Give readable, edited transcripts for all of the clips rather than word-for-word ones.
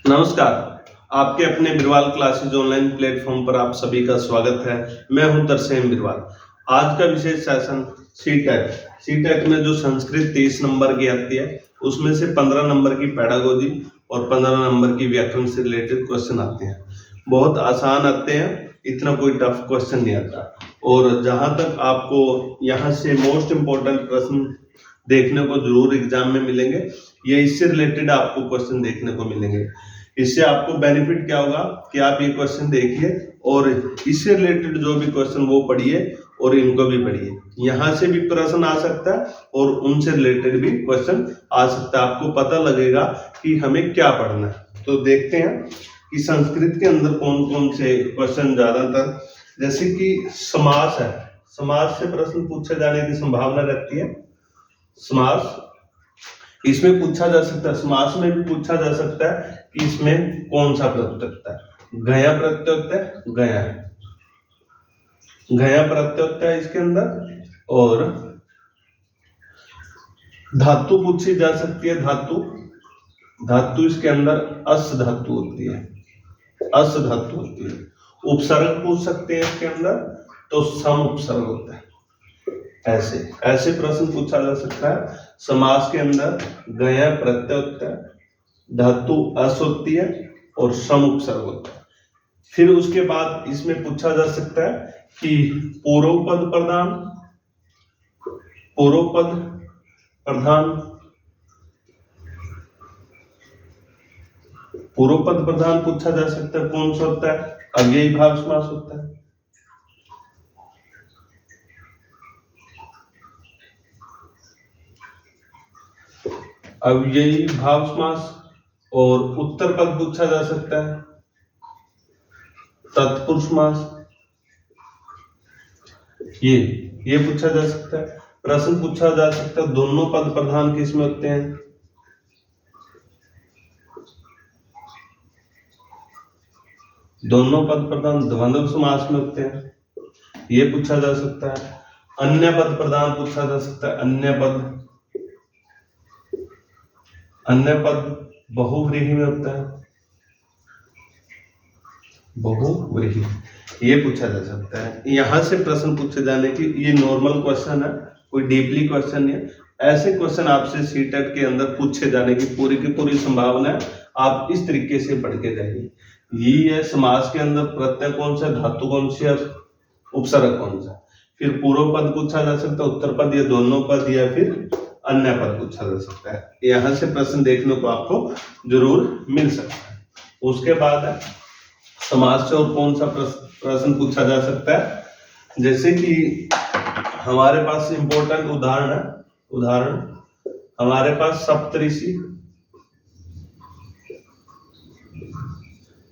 नमस्कार। आपके अपने बिरवाल क्लासेज ऑनलाइन प्लेटफॉर्म पर आप सभी का स्वागत है। मैं हूं तरसेम बिरवाल। आज का विशेष सेशन सीटेट। सीटेट में जो संस्कृत 30 नंबर की आती है उसमें से 15 नंबर की पेडागोजी और 15 नंबर की व्याकरण से रिलेटेड क्वेश्चन आते हैं। बहुत आसान आते हैं, इतना कोई टफ क्वेश्चन नहीं आता। और जहां तक आपको यहाँ से मोस्ट इम्पोर्टेंट प्रश्न देखने को जरूर एग्जाम में मिलेंगे, ये इससे रिलेटेड आपको क्वेश्चन देखने को मिलेंगे। इससे आपको बेनिफिट क्या होगा कि आप ये क्वेश्चन देखिए और इससे रिलेटेड जो भी क्वेश्चन वो पढ़िए और इनको भी पढ़िए। यहाँ से भी प्रश्न आ सकता है और उनसे रिलेटेड भी क्वेश्चन आ सकता है। आपको पता लगेगा कि हमें क्या पढ़ना है। तो देखते हैं कि संस्कृत के अंदर कौन कौन से क्वेश्चन ज्यादातर, जैसे कि समास है, समास से प्रश्न पूछे जाने की संभावना रहती है। समास इसमें पूछा जा सकता है, समास में भी पूछा जा सकता है कि इसमें कौन सा प्रत्यय होता है। गया प्रत्यय होता है, गया गया प्रत्यय होता है इसके अंदर। और धातु पूछी जा सकती है, धातु धातु इसके अंदर अस धातु होती है, अस धातु होती है। उपसर्ग पूछ सकते हैं इसके अंदर, तो सम उपसर्ग होता है। ऐसे ऐसे प्रश्न पूछा जा सकता है। समास के अंदर गया प्रत्यय होता है, धातु अस होती है और सम उपसर्ग होता है। फिर उसके बाद इसमें पूछा जा सकता है कि पूर्व पद प्रधान, पूर्व पद प्रधान, पूर्व पद प्रधान पूछा जा सकता है। कौन सा होता है? अव्ययी भाव समास होता है। अव्ययी भाव समास। और उत्तर पद पूछा जा सकता है, तत्पुरुष समास। ये पूछा जा सकता है। प्रश्न पूछा जा सकता है दोनों पद प्रधान किसमें होते हैं? दोनों पद प्रधान द्वंद्व समास में होते हैं, ये पूछा जा सकता है। अन्य पद प्रधान पूछा जा सकता है, अन्य पद बहुव्रीहि में होता है, बहुव्रीहि, ये पूछा जा सकता है। यहां से प्रश्न पूछे जाने की, ये नॉर्मल क्वेश्चन है, कोई डीपली क्वेश्चन नहीं है। ऐसे क्वेश्चन आपसे सीटेट के अंदर पूछे जाने की पूरी संभावना है। आप इस तरीके से पढ़ के जाइए। ये है समास के अंदर प्रत्यय कौन सा, धातु कौन सी है, उपसर्ग कौन सा। फिर पूर्व पद पूछा जा सकता है, उत्तर पद या दोनों पद, या फिर अन्य पद पूछा जा सकता है। यहां से प्रश्न देखने को आपको जरूर मिल सकता है। उसके बाद है समास से और कौन सा प्रश्न पूछा जा सकता है, जैसे कि हमारे पास इंपॉर्टेंट उदाहरण है, उदाहरण हमारे पास सप्तऋषि,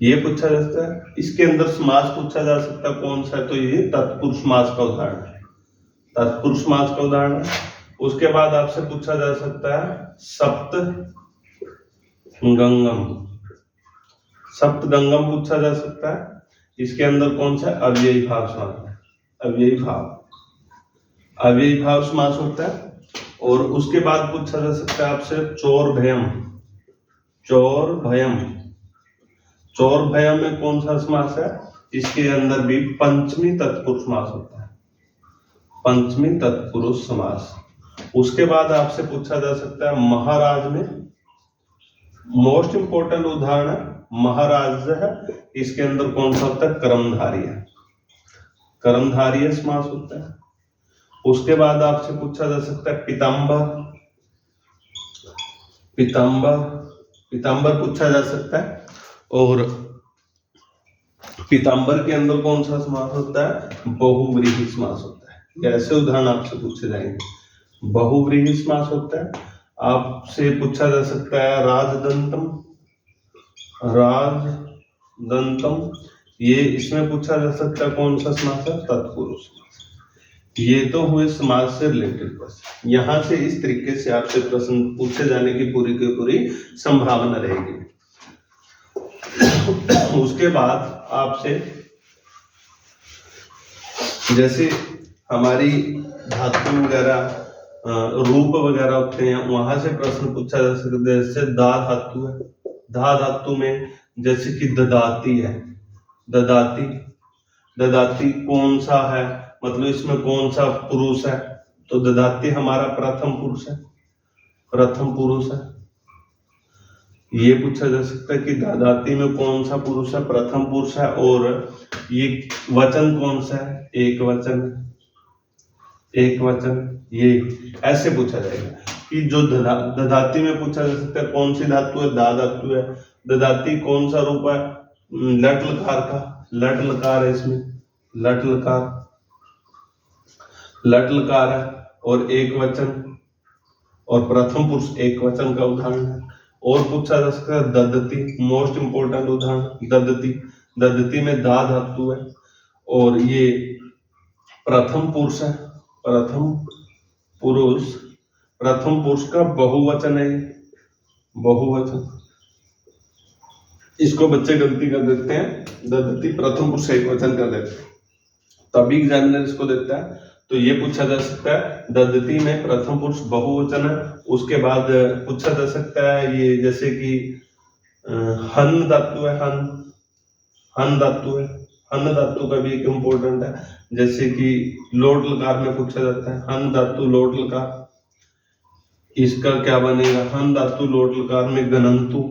ये पूछा जा सकता है। इसके अंदर समास पूछा जा सकता है कौन सा है, तो ये तत्पुरुष समास का उदाहरण है, तत्पुरुष समास का उदाहरण है। उसके बाद आपसे पूछा जा सकता है सप्तगंगम, सप्तगंगम पूछा जा सकता है। इसके अंदर कौन सा, अव्ययी भाव समास है, अव्ययी भाव समास होता है। और उसके बाद पूछा जा सकता है आपसे चोर भयम, चोर भयम, चोर भयम में कौन सा समास है, इसके अंदर भी पंचमी तत्पुरुष समास होता है, पंचमी तत्पुरुष समास। उसके बाद आपसे पूछा जा सकता है महाराज में, मोस्ट इंपोर्टेंट उदाहरण है महाराज है, इसके अंदर कौन सा होता है, कर्मधारय, कर्मधारय समास होता है। उसके बाद आपसे पूछा जा सकता है पीताम्बर, पीताम्बर, पीताम्बर पूछा जा सकता है। और पीताम्बर के अंदर कौन सा समास होता है, बहुव्रीहि समास होता है। ऐसे उदाहरण आपसे पूछे जाएंगे। बहुव्रीहि समास होता है। आपसे पूछा जा सकता है राजदंतम, राजदंतम, ये इसमें पूछा जा सकता है कौन सा समास है, तत्पुरुष समास। ये तो हुए समास से रिलेटेड क्वेश्चन। यहां से इस तरीके से आपसे प्रश्न पूछे जाने की पूरी संभावना रहेगी। उसके बाद आपसे, जैसे हमारी धातु वगैरह, रूप वगैरह होते हैं, वहां से प्रश्न पूछा जा सकता है। जैसे दा धातु है, धा धातु में जैसे कि ददाती है, ददाती, ददाती कौन सा है, मतलब इसमें कौन सा पुरुष है, तो ददाती हमारा प्रथम पुरुष है, प्रथम पुरुष है। ये पूछा जा सकता है कि ददाती में कौन सा पुरुष है, प्रथम पुरुष है, और ये वचन कौन सा है, एक वचन, एक वचन। ये ऐसे पूछा जाएगा कि जो ददाती में पूछा जा सकता है कौन सी धातु है, दा धातु है। ददाती कौन सा रूप है, लट लकार का, लट लकार है इसमें, लट लकार, लट लकार है, और एक वचन, और प्रथम पुरुष एक वचन का उदाहरण है। और पूछा जा सकता है ददती, मोस्ट इंपोर्टेंट उदाहरण, ददती, ददती में दा धातु है, और ये प्रथम पुरुष है, प्रथम पुरुष, प्रथम पुरुष का बहुवचन है, बहुवचन। इसको बच्चे गलती कर देते हैं, ददती प्रथम पुरुष एक वचन कर देते हैं, तभी एग्जामिनर इसको देता है। तो ये पूछा जा सकता है ददती में प्रथम पुरुष बहुवचन है। उसके बाद पूछा जा सकता है ये जैसे कि हन धातु है, हन, हन धातु है, हन धातु का भी एक इम्पोर्टेंट है, जैसे कि लोट लकार में पूछा जाता है, हन धातु लोट लकार, इसका क्या बनेगा, हन धातु लोट लकार में गणंतु,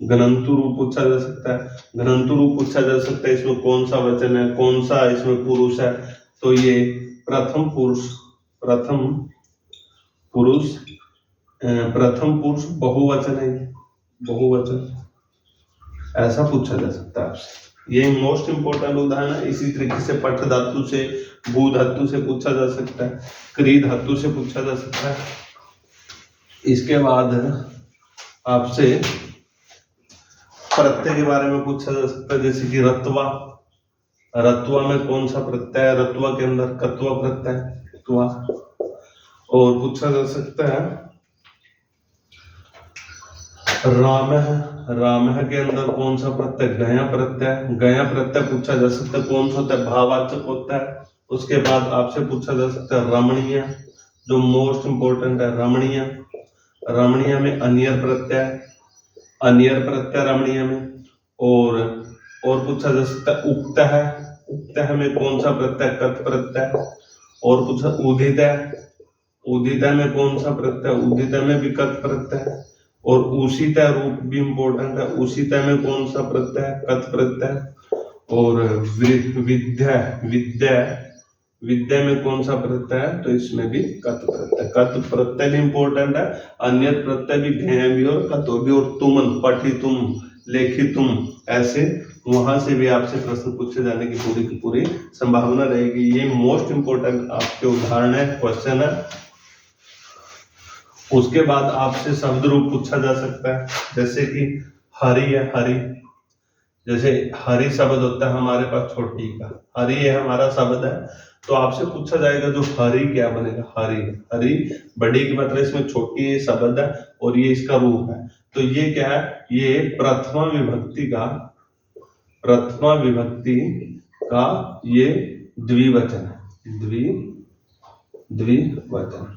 गणंतु रूप पूछा जा सकता है, गणंतु रूप पूछा जा सकता है, इसमें कौन सा वचन है, कौन सा इसमें पुरुष है, तो ये प्रथम पुरुष, प्रथम पुरुष, प्रथम पुरुष बहुवचन है, बहुवचन, ऐसा पूछा जा सकता है आपसे। ये मोस्ट इंपोर्टेंट उदाहरण है। इसी तरीके से पठ धातु से, भू धातु से पूछा जा सकता है, क्री धातु से पूछा जा सकता है। इसके बाद आपसे प्रत्यय के बारे में पूछा जा सकता है, जैसे कि रत्वा, रत्वा में कौन सा प्रत्यय है, रत्वा के अंदर कत्वा प्रत्यय, त्वा। और पूछा जा सकता है रामः, रामः के अंदर कौन सा प्रत्यय, गया प्रत्यय, गया प्रत्यय पूछा जा सकता है, कौन सा होता है, भाववाचक होता है। उसके बाद आपसे पूछा जा सकता है रमणीय, जो मोस्ट इंपोर्टेंट है, रमणीय, रमणीय में अनियर प्रत्यय, अनियर प्रत्यय रमणीय में। और पूछा जा सकता है उक्त है, उक्त है में कौन सा प्रत्यय, कत प्रत्यय। और पूछा उदित है, उदित में कौन सा प्रत्यय, उदित में भी कत प्रत्यय। और उषित रूप भी इंपॉर्टेंट है, उषित में कौन सा प्रत्यय, कत प्रत्यय। और विद्या, विद्या, विद्या में कौन सा प्रत्यय है, तो इसमें भी कत प्रत्यय, कत प्रत्यय भी इंपॉर्टेंट है। अन्य प्रत्यय भी घय भी और कतो भी, और तुमन, पठितुम, लेखितुम, ऐसे वहां से भी आपसे प्रश्न पूछे जाने की पूरी संभावना रहेगी। ये मोस्ट इंपोर्टेंट आपके उदाहरण है, क्वेश्चन है। उसके बाद आपसे शब्द रूप पूछा जा सकता है, जैसे कि हरि है, हरि, जैसे हरि शब्द होता है हमारे पास छोटी का, हरि है हमारा शब्द है, तो आपसे पूछा जाएगा जो हरि क्या बनेगा, हरि, हरि बड़ी की मतलब इसमें छोटी शब्द है, और ये इसका रूप है। तो ये क्या है, ये प्रथमा विभक्ति का, प्रथमा विभक्ति का ये द्विवचन है, द्विवचन,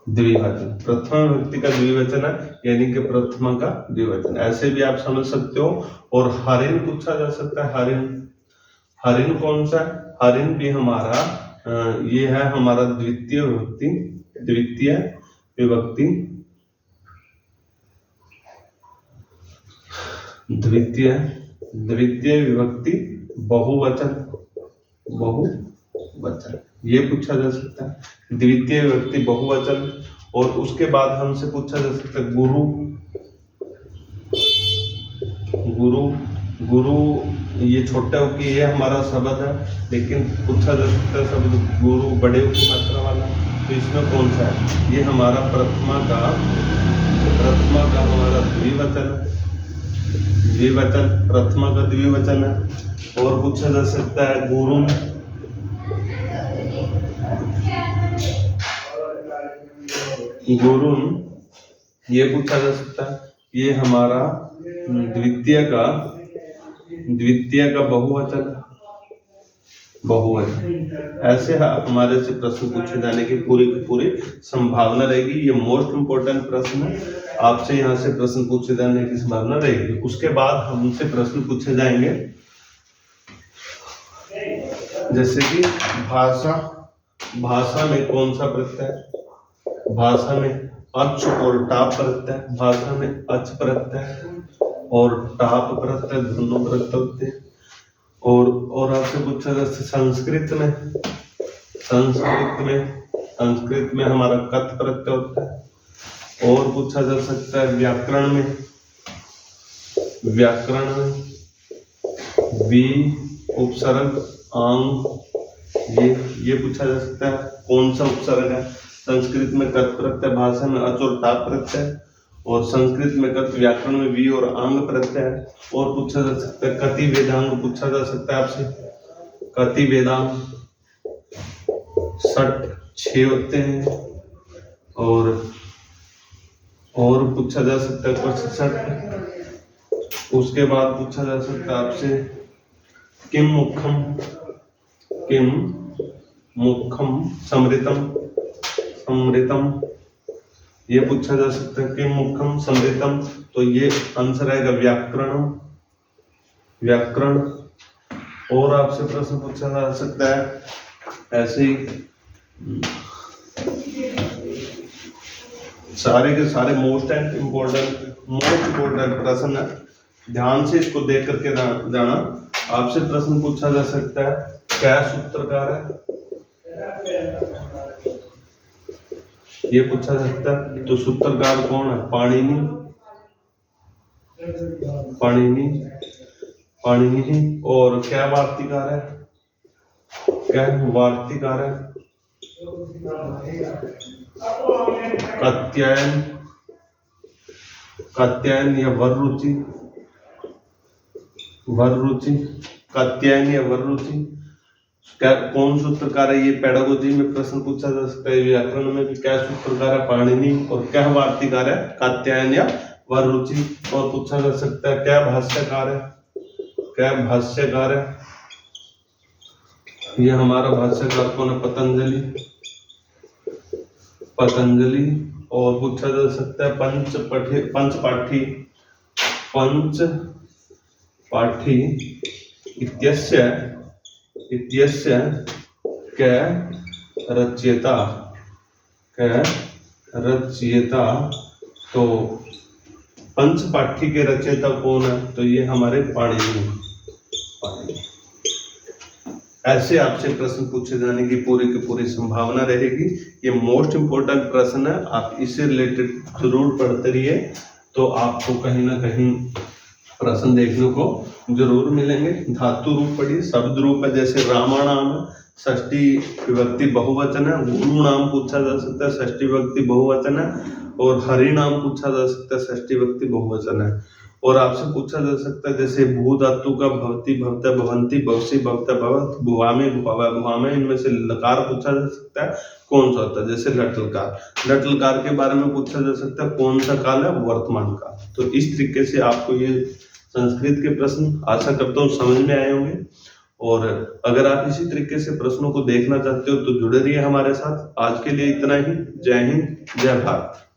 द्विवचन, प्रथमा विभक्ति का द्विवचन है, यानी कि प्रथमा का द्विवचन, ऐसे भी आप समझ सकते हो। और हरिण पूछा जा सकता है, हरिण, हरिण कौन सा है, हरिण भी हमारा ये है हमारा द्वितीय विभक्ति, द्वितीय विभक्ति, द्वितीय विभक्ति बहुवचन, बहुवचन, ये पूछा जा सकता है, द्वितीय विभक्ति बहुवचन। और उसके बाद हमसे पूछा जा सकता है गुरु, गुरु, गुरु ये छोटा हो कि ये हमारा शब्द है, लेकिन पूछा जा सकता है शब्द गुरु बड़े की मात्रा वाला, तो इसमें कौन सा है, ये हमारा प्रथमा का हमारा द्विवचन, द्विवचन, प्रथमा का द्विवचन है। और पूछा जा सकता है गुरु, गुरु ये पूछा जा सकता है, ये हमारा द्वितीय का बहुवचन, बहुवचन। ऐसे हमारे से प्रश्न पूछे जाने की पूरी संभावना रहेगी। ये मोस्ट इंपोर्टेंट प्रश्न है, आपसे यहाँ से प्रश्न पूछे जाने की संभावना रहेगी। उसके बाद हमसे प्रश्न पूछे जाएंगे जैसे कि भाषा में कौन सा प्रत्यय, भाषा में अच और टाप प्रत्यय, भाषा में अच प्रत्यय और टाप प्रत्यय दोनों प्रत्यय होते हैं। और आपसे पूछा जा सकता संस्कृत में हमारा कत प्रत्यय होता है। और पूछा जा सकता है व्याकरण में वी उपसर्ग आंग, ये पूछा जा सकता है कौन सा उपसर्ग है। संस्कृत में कत प्रत्यय, भाषा में अच और टाप प्रत्यय, और संस्कृत में कत, व्याकरण में वी और आंग प्रत्यय है। और पूछा जा सकता है कति वेदांग, पूछा जा सकता है आपसे कति वेदांग, 6 होते हैं। और पूछा जा सकता है क्वेश्चन 6। उसके बाद पूछा जा सकता है आपसे किम मुखम समृतम, ये पूछा जा सकता है किम मुखम समृतम, तो ये आंसर आएगा व्याकरण। और आपसे प्रश्न पूछा जा सकता है ऐसे ही सारे के सारे मोस्ट इम्पोर्टेंट प्रश्न है, ध्यान से इसको देख करके जाना। आपसे प्रश्न पूछा जा सकता है क्या सूत्रकार है, ये पूछा जा सकता है। तो सूत्रकार कौन है? पाणिनि। और क्या वार्तिकार है? कात्यायन या वररुचि, कात्यायन या वररुचि। क्या कौन सूत्रकार है? ये पेडागोजी में प्रश्न पूछा जा सकता है। व्याकरण में भी क्या सूत्रकार है? पाणिनि। और क्या वार्तिकार है? कात्यायन या वररुचि। और पूछा जा सकता है क्या भाष्यकार है? ये हमारा भाष्यकार कौन है? पतंजलि। और पूछा जा सकता है पंचपाठी इत्यस्य कै रचयिता। तो पंचपाठी के रचयिता कौन है? तो ये हमारे पाणिनि। ऐसे आपसे प्रश्न पूछे जाने की पूरी संभावना रहेगी। ये मोस्ट इंपोर्टेंट प्रश्न है, आप इससे रिलेटेड जरूर पढ़ते रहिए, तो आपको कहीं ना कहीं प्रश्न देखने को जरूर मिलेंगे। धातु रूप पढ़िए, शब्द रूप है, जैसे रामाणाम षष्ठी विभक्ति बहुवचन है, गुरु नाम पूछा जा सकता है षष्ठी विभक्ति बहुवचन है, और हरि नाम पूछा जा सकता है षष्ठी विभक्ति बहुवचन है। और आपसे पूछा जा सकता है जैसे भू धातु का भवति भवता भवंती भवसी भवता भवत भुवामे भुवावा भुवामे, इनमें से लकार पूछा जा सकता है कौन सा होता है, जैसे लटलकार के बारे में पूछा जा सकता है कौन सा काल है? वर्तमान काल। तो इस तरीके से आपको ये संस्कृत के प्रश्न आशा करता हूँ समझ में आए होंगे। और अगर आप इसी तरीके से प्रश्नों को देखना चाहते हो तो जुड़े रहिए हमारे साथ। आज के लिए इतना ही। जय हिंद, जय भारत।